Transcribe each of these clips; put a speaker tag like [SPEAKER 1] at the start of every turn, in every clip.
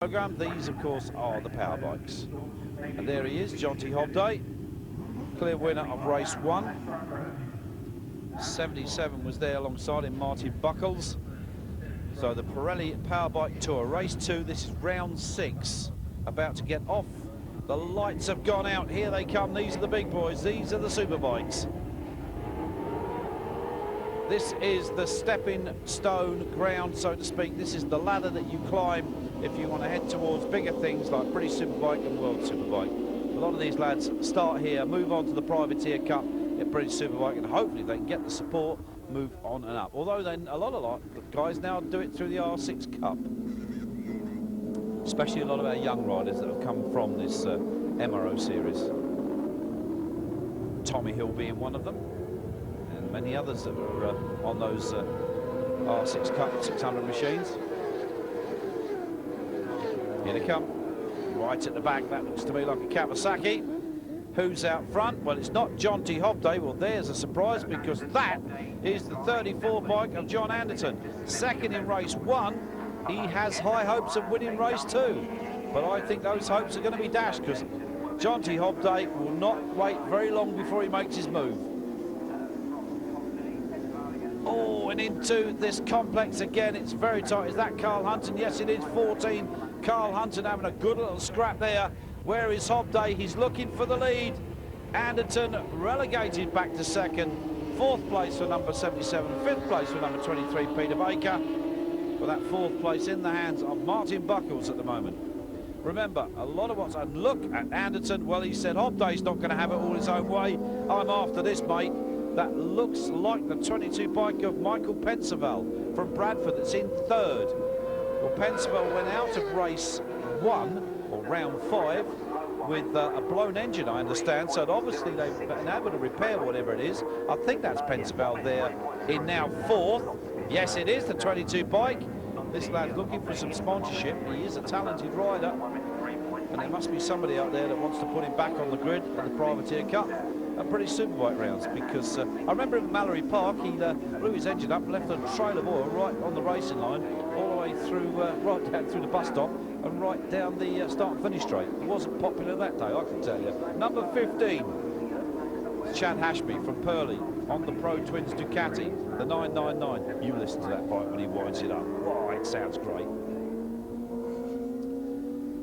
[SPEAKER 1] Program. These, of course, are the power bikes. And there he is, Jonty Hobday, clear winner of race 1. 77 was there alongside him, Martin Buckles. So the Pirelli Powerbike Tour, race 2, this is round 6, about to get off. The lights have gone out, here they come, these are the big boys, these are the superbikes. This is the stepping stone ground, so to speak. This is the ladder that you climb if you want to head towards bigger things like British Superbike and World Superbike. A lot of these lads start here, move on to the Privateer Cup at British Superbike, and hopefully they can get the support, move on and up. Although then a lot of guys now do it through the R6 Cup. Especially a lot of our young riders that have come from this MRO series. Tommy Hill being one of them. And many others that are on those R6 Cup 600 machines. Here they come, right at the back. That looks to me like a Kawasaki. Who's out front? Well, it's not Jonty Hobday. Well, there's a surprise because that is the 34 bike of John Anderton. Second in race 1. He has high hopes of winning race 2. But I think those hopes are going to be dashed because Jonty Hobday will not wait very long before he makes his move. Oh, and into this complex again. It's very tight. Is that Carl Hunton? Yes, it is. 14. Carl Hunton having a good little scrap there. Where is Hobday? He's looking for the lead. Anderton relegated back to second. 4th place for number 77. 5th place for number 23, Peter Baker. With that 4th place in the hands of Martin Buckles at the moment. Remember, a lot of what's... And look at Anderton. Well, he said Hobday's not going to have it all his own way. I'm after this, mate. That looks like the 22 bike of Michael Pensaval from Bradford that's in 3rd. Well, Pensaval went out of race 1, or round 5, with a blown engine, I understand. So obviously they've been able to repair whatever it is. I think that's Pensaval there in now 4th. Yes, it is the 22 bike. This lad's looking for some sponsorship. He is a talented rider. And there must be somebody out there that wants to put him back on the grid at the Privateer Cup at British Superbike rounds, because I remember in Mallory Park he blew his engine up and left a trail of oil right on the racing line all the way through, right down through the bus stop and right down the start and finish straight. It wasn't popular that day, I can tell you. Number 15, Chad Hashby from Purley on the Pro Twins Ducati, the 999. You listen to that bike when he winds it up. Wow, it sounds great.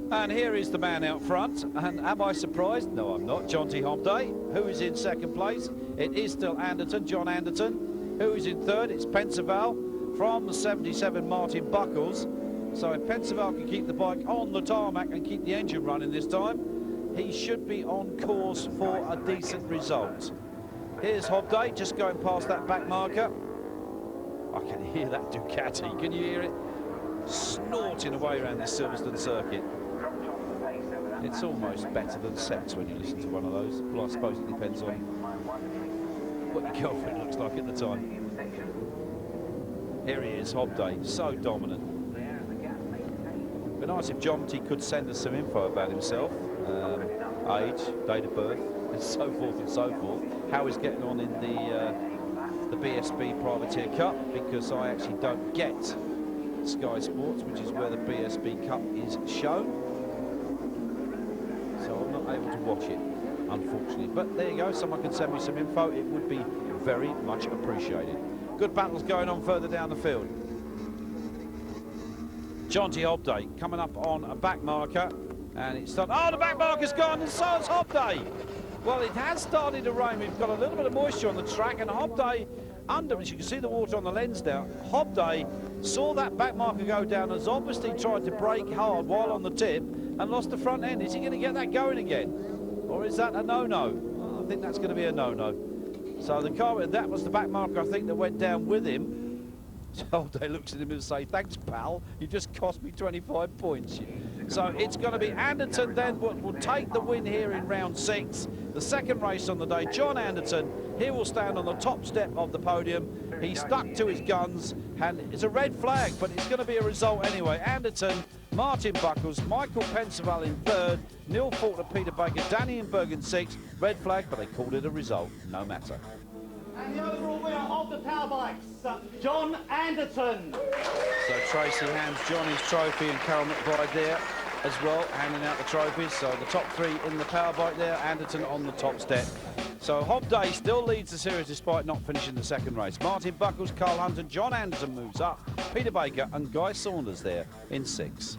[SPEAKER 1] And here is the man out front, and am I surprised? No, I'm not. Jonty Hobday. Who is in 2nd place? It is still Anderton, John Anderton. Who is in 3rd? It's Pensaval from the 77, Martin Buckles. So if Pensaval can keep the bike on the tarmac and keep the engine running this time, he should be on course for a decent result. Here's Hobday just going past that back marker. I can hear that Ducati. Can you hear it? Snorting away around this Silverstone circuit. It's almost better than sex when you listen to one of those. Well, I suppose it depends on what your girlfriend looks like at the time. Here he is, Hobday, so dominant. It'd be nice if Jonty could send us some info about himself, age, date of birth, and so forth and so forth. How he's getting on in the BSB Privateer Cup, because I actually don't get Sky Sports, which is where the BSB Cup is shown. So I'm not able to watch it, unfortunately. But there you go, someone can send me some info. It would be very much appreciated. Good battles going on further down the field. Jonty Hobday coming up on a back marker. And it's started. Oh, the back marker's gone, and so has Hobday. Well, it has started to rain. We've got a little bit of moisture on the track, and Hobday under, as you can see the water on the lens now, Hobday saw that back marker go down, has obviously tried to brake hard while on the tip and lost the front end. Is he going to get that going again? Or is that a no-no? Well, I think that's going to be a no-no. So the car, that was the back marker, I think, that went down with him. So Hobday looks at him and says, thanks, pal, you just cost me 25 points. So it's going to be Anderton then will take the win here in round 6. The 2nd race on the day, John Anderton, he will stand on the top step of the podium. He stuck to his guns, and it's a red flag, but it's going to be a result anyway. Anderton, Martin Buckles, Michael Pensaval in 3rd, Neil Faulkner, Peter Baker, Danny in Bergen 6th. Red flag, but they called it a result, no matter.
[SPEAKER 2] And the overall winner of the Powerbikes, John Anderton.
[SPEAKER 1] So Tracy hands John his trophy and Carol McBride there as well, handing out the trophies. So the top three in the Powerbike there, Anderton on the top step. So Hobday still leads the series despite not finishing the second race. Martin Buckles, Carl Hunt and John Anderton moves up. Peter Baker and Guy Saunders there in 6.